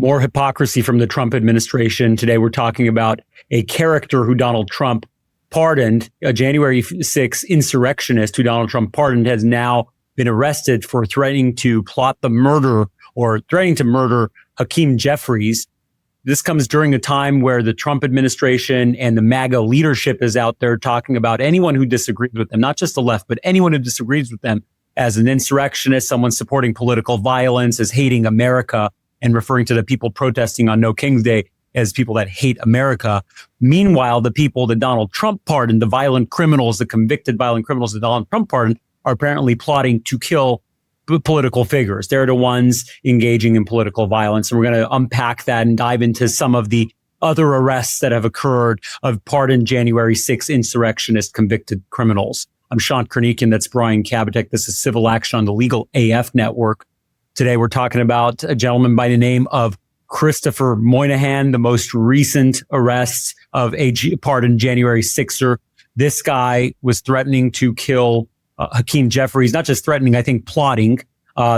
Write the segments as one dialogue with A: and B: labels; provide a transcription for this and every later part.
A: More hypocrisy from the Trump administration. Today, we're talking about a character who Donald Trump pardoned, a January 6th insurrectionist who Donald Trump pardoned, has now been arrested for threatening to plot the murder or threatening to murder Hakeem Jeffries. This comes during a time where the Trump administration and the MAGA leadership is out there talking about anyone who disagrees with them, not just the left, but anyone who disagrees with them as an insurrectionist, someone supporting political violence, as hating America, and referring to the people protesting on No King's Day as people that hate America. Meanwhile, the people that Donald Trump pardoned, the violent criminals, the convicted violent criminals that Donald Trump pardoned, are apparently plotting to kill political figures. They're the ones engaging in political violence. And we're going to unpack that and dive into some of the other arrests that have occurred of pardoned January 6th insurrectionist convicted criminals. I'm Shant Karnikian. That's Brian Kabateck. This is Civil Action on the Legal AF Network. Today, we're talking about a gentleman by the name of Christopher Moynihan, the most recent arrest of a pardoned January 6er. This guy was threatening to kill Hakeem Jeffries, not just threatening, I think plotting.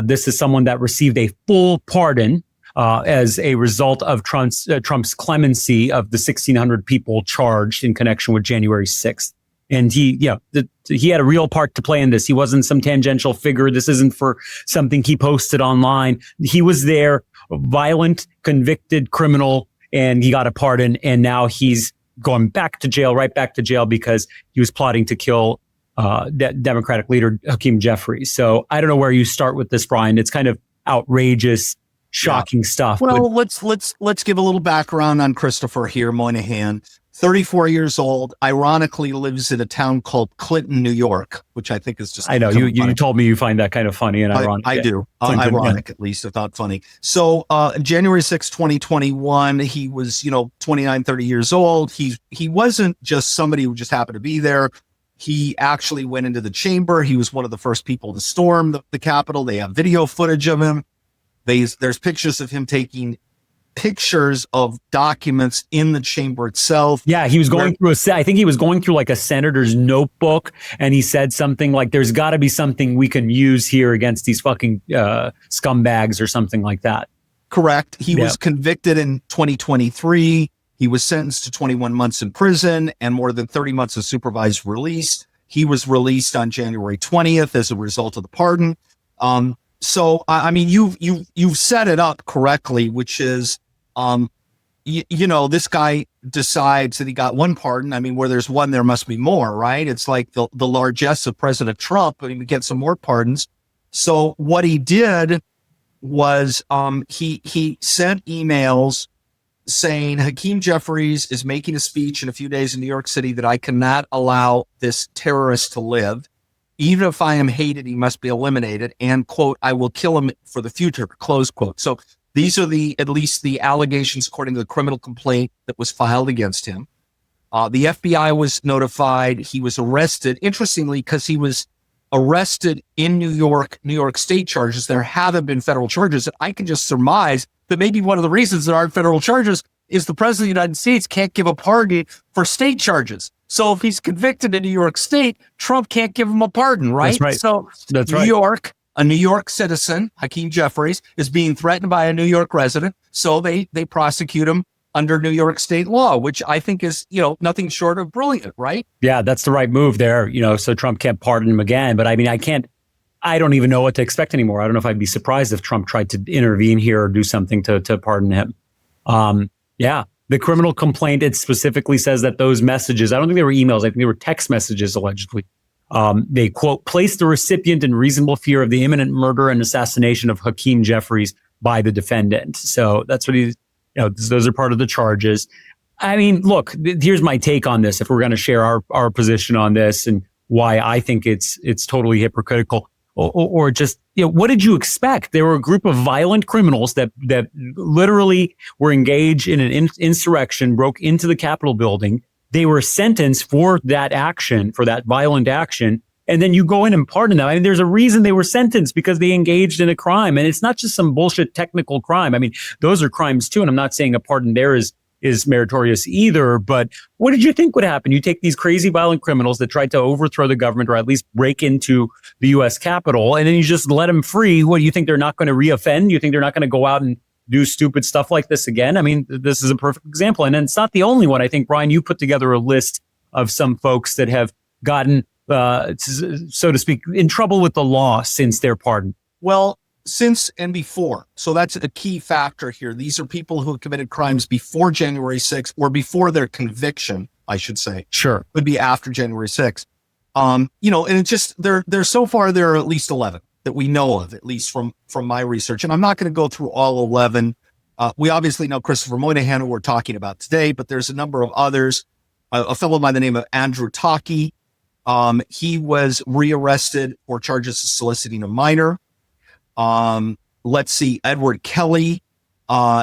A: This is someone that received a full pardon as a result of Trump's clemency of the 1,600 people charged in connection with January 6th. And he had a real part to play in this. He wasn't some tangential figure. This isn't for something he posted online. He was there, a violent, convicted criminal, and he got a pardon. And now he's going back to jail, right back to jail, because he was plotting to kill Democratic leader Hakeem Jeffries. So I don't know where you start with this, Brian. It's kind of outrageous, shocking stuff.
B: Well, let's give a little background on Christopher here. Moynihan, 34 years old, ironically lives in a town called Clinton, New York, which I think is just...
A: I know, you told me you find that kind of funny and ironic.
B: I do. Ironic, at least, if not funny. So January 6, 2021, he was, 29, 30 years old. He wasn't just somebody who just happened to be there. He actually went into the chamber. He was one of the first people to storm the Capitol. They have video footage of him. There's pictures of him taking pictures of documents in the chamber itself.
A: Yeah, he was going through I think he was going through like a senator's notebook, and he said something like, there's got to be something we can use here against these fucking scumbags or something like that.
B: Correct. He was convicted in 2023. He was sentenced to 21 months in prison and more than 30 months of supervised release. He was released on January 20th as a result of the pardon. So, I mean, you've set it up correctly, which is, this guy decides that he got one pardon. I mean, where there's one, there must be more, right? It's like the largesse of President Trump, but he would get some more pardons. So what he did was he sent emails saying Hakeem Jeffries is making a speech in a few days in New York City that I cannot allow this terrorist to live. Even if I am hated, he must be eliminated. And, quote, I will kill him for the future, close quote. So these are at least the allegations according to the criminal complaint that was filed against him. The FBI was notified. He was arrested, interestingly, because he was arrested in New York state charges. There haven't been federal charges. And I can just surmise that maybe one of the reasons there aren't federal charges is the president of the United States can't give a pardon for state charges. So if he's convicted in New York State, Trump can't give him a pardon, right?
A: That's right.
B: So
A: That's
B: New York, a New York citizen, Hakeem Jeffries, is being threatened by a New York resident. So they prosecute him under New York state law, which I think is, nothing short of brilliant, right?
A: Yeah, that's the right move there, so Trump can't pardon him again. But I mean, I don't even know what to expect anymore. I don't know if I'd be surprised if Trump tried to intervene here or do something to pardon him. The criminal complaint, it specifically says that those messages, I don't think they were emails, I think they were text messages allegedly. They, quote, place the recipient in reasonable fear of the imminent murder and assassination of Hakeem Jeffries by the defendant. So that's what those are part of the charges. I mean, look, here's my take on this. If we're going to share our position on this and why I think it's totally hypocritical. Or just, what did you expect? There were a group of violent criminals that literally were engaged in an insurrection, broke into the Capitol building. They were sentenced for that action, for that violent action. And then you go in and pardon them. I mean, there's a reason they were sentenced, because they engaged in a crime. And it's not just some bullshit technical crime. I mean, those are crimes too. And I'm not saying a pardon there is meritorious either. But what did you think would happen? You take these crazy violent criminals that tried to overthrow the government or at least break into the U.S. Capitol, and then you just let them free. What, do you think they're not going to reoffend? You think they're not going to go out and do stupid stuff like this again. I mean, this is a perfect example. And it's not the only one. I think, Brian, you put together a list of some folks that have gotten, so to speak, in trouble with the law since their pardon.
B: Well, since and before. So that's a key factor here. These are people who have committed crimes before January 6th or before their conviction, I should say.
A: Sure.
B: Would be after January 6th. And it's just, there so far, there are at least 11 that we know of, at least from my research. And I'm not going to go through all 11. We obviously know Christopher Moynihan, who we're talking about today, but there's a number of others. A fellow by the name of Andrew Taake. He was rearrested for charges of soliciting a minor. Let's see, Edward Kelley.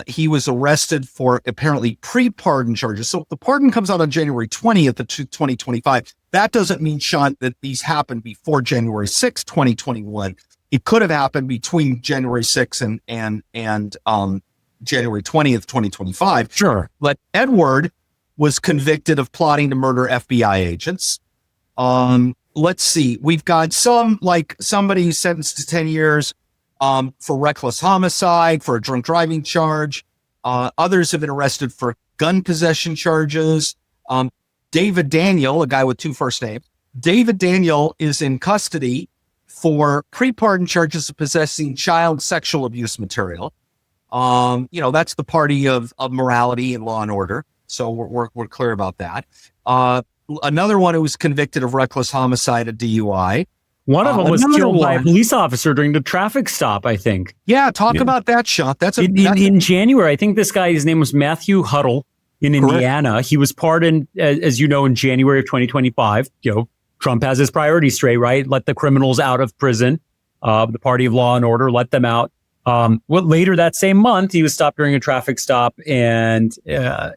B: He was arrested for apparently pre-pardon charges. So the pardon comes out on January 20th of 2025. That doesn't mean, Shant, that these happened before January 6th, 2021. It could have happened between January 6th and January 20th, 2025.
A: Sure.
B: But Edward was convicted of plotting to murder FBI agents. Let's see. We've got somebody who's sentenced to 10 years for reckless homicide, for a drunk driving charge. Others have been arrested for gun possession charges. David Daniel, a guy with two first names, David Daniel is in custody for pre-pardon charges of possessing child sexual abuse material. That's the party of morality and law and order. So we're clear about that. Another one who was convicted of reckless homicide, a DUI.
A: One of them was killed by a police officer during the traffic stop, I think.
B: Yeah, talk about that, Shant.
A: In January, I think this guy, his name was Matthew Huttle in Indiana. Correct. He was pardoned, as you know, in January of 2025. Trump has his priorities straight, right? Let the criminals out of prison. The party of law and order, let them out. Later that same month, he was stopped during a traffic stop and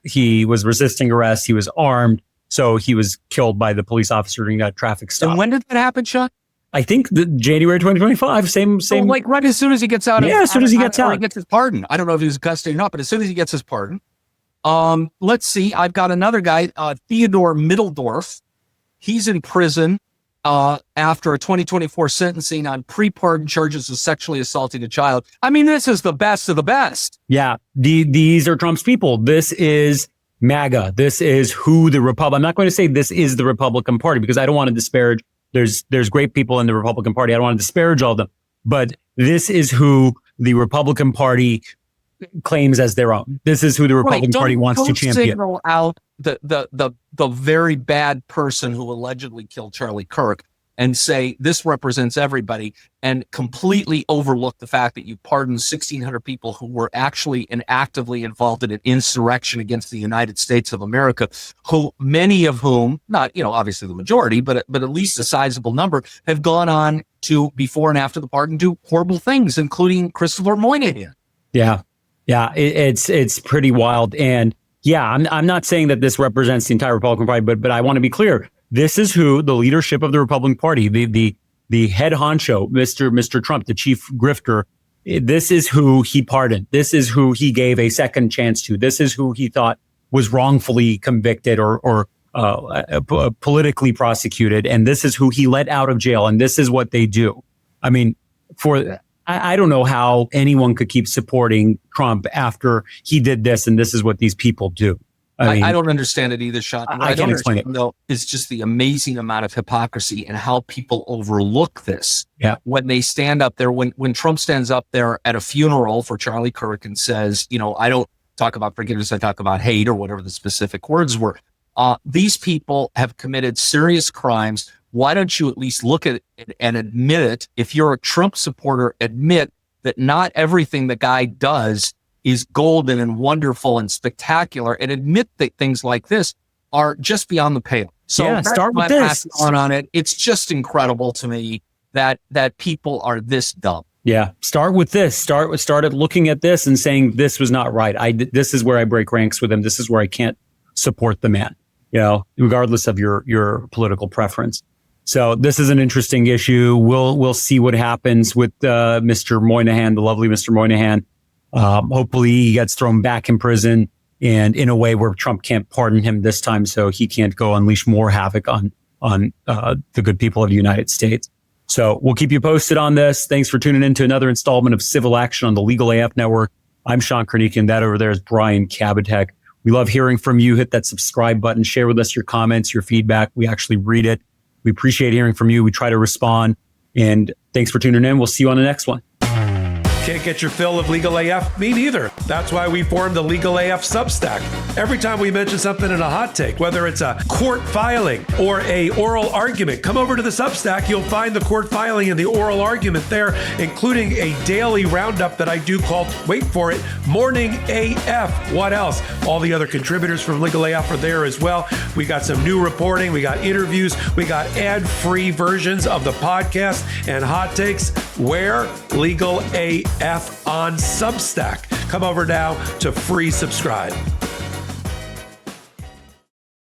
A: he was resisting arrest. He was armed. So he was killed by the police officer during that traffic stop.
B: And when did that happen, Shant?
A: I think January 2025, same.
B: So like right as soon as he gets out.
A: Yeah, as soon as he gets out.
B: He gets his pardon. I don't know if he was in custody or not, but as soon as he gets his pardon. Let's see. I've got another guy, Theodore Middledorf. He's in prison after a 2024 sentencing on pre-pardon charges of sexually assaulting a child. I mean, this is the best of the best.
A: Yeah, these are Trump's people. This is MAGA. This is who the Republican. I'm not going to say this is the Republican Party because I don't want to disparage. There's great people in the Republican Party. I don't want to disparage all of them, but this is who the Republican Party claims as their own. This is who the Republican Party wants to champion.
B: Signal out the very bad person who allegedly killed Charlie Kirk and say this represents everybody and completely overlook the fact that you pardoned 1,600 people who were actually and actively involved in an insurrection against the United States of America, who many of whom, not, obviously the majority, but at least a sizable number have gone on to, before and after the pardon, do horrible things, including Christopher Moynihan.
A: Yeah. Yeah. It's pretty wild. And yeah, I'm not saying that this represents the entire Republican Party, but I want to be clear. This is who the leadership of the Republican Party, the head honcho, Mr. Trump, the chief grifter. This is who he pardoned. This is who he gave a second chance to. This is who he thought was wrongfully convicted or politically prosecuted. And this is who he let out of jail. And this is what they do. I mean, I don't know how anyone could keep supporting Trump after he did this. And this is what these people do.
B: I don't understand it either, Shant.
A: I can't explain it.
B: Though, it's just the amazing amount of hypocrisy and how people overlook this.
A: Yeah.
B: When they stand up there, when Trump stands up there at a funeral for Charlie Kirk and says, I don't talk about forgiveness, I talk about hate or whatever the specific words were. These people have committed serious crimes. Why don't you at least look at it and admit it? If you're a Trump supporter, admit that not everything the guy does is golden and wonderful and spectacular, and admit that things like this are just beyond the pale. So
A: yeah, start with this.
B: On it. It's just incredible to me that people are this dumb.
A: Yeah. Start with this. Started looking at this and saying this was not right. This is where I break ranks with him. This is where I can't support the man, regardless of your political preference. So this is an interesting issue. We'll see what happens with Mr. Moynihan, the lovely Mr. Moynihan. Hopefully he gets thrown back in prison and in a way where Trump can't pardon him this time, so he can't go unleash more havoc on the good people of the United States. So we'll keep you posted on this. Thanks for tuning in to another installment of Civil Action on the Legal AF Network. I'm Shant Karnikian. That over there is Brian Kabateck. We love hearing from you. Hit that subscribe button. Share with us your comments, your feedback. We actually read it. We appreciate hearing from you. We try to respond. And thanks for tuning in. We'll see you on the next one.
C: Can't get your fill of Legal AF? Me neither. That's why we formed the Legal AF Substack. Every time we mention something in a hot take, whether it's a court filing or a oral argument, come over to the Substack. You'll find the court filing and the oral argument there, including a daily roundup that I do called, wait for it, Morning AF. What else? All the other contributors from Legal AF are there as well. We got some new reporting. We got interviews. We got ad-free versions of the podcast and hot takes. Where? Legal AF on Substack. Come over now to free subscribe.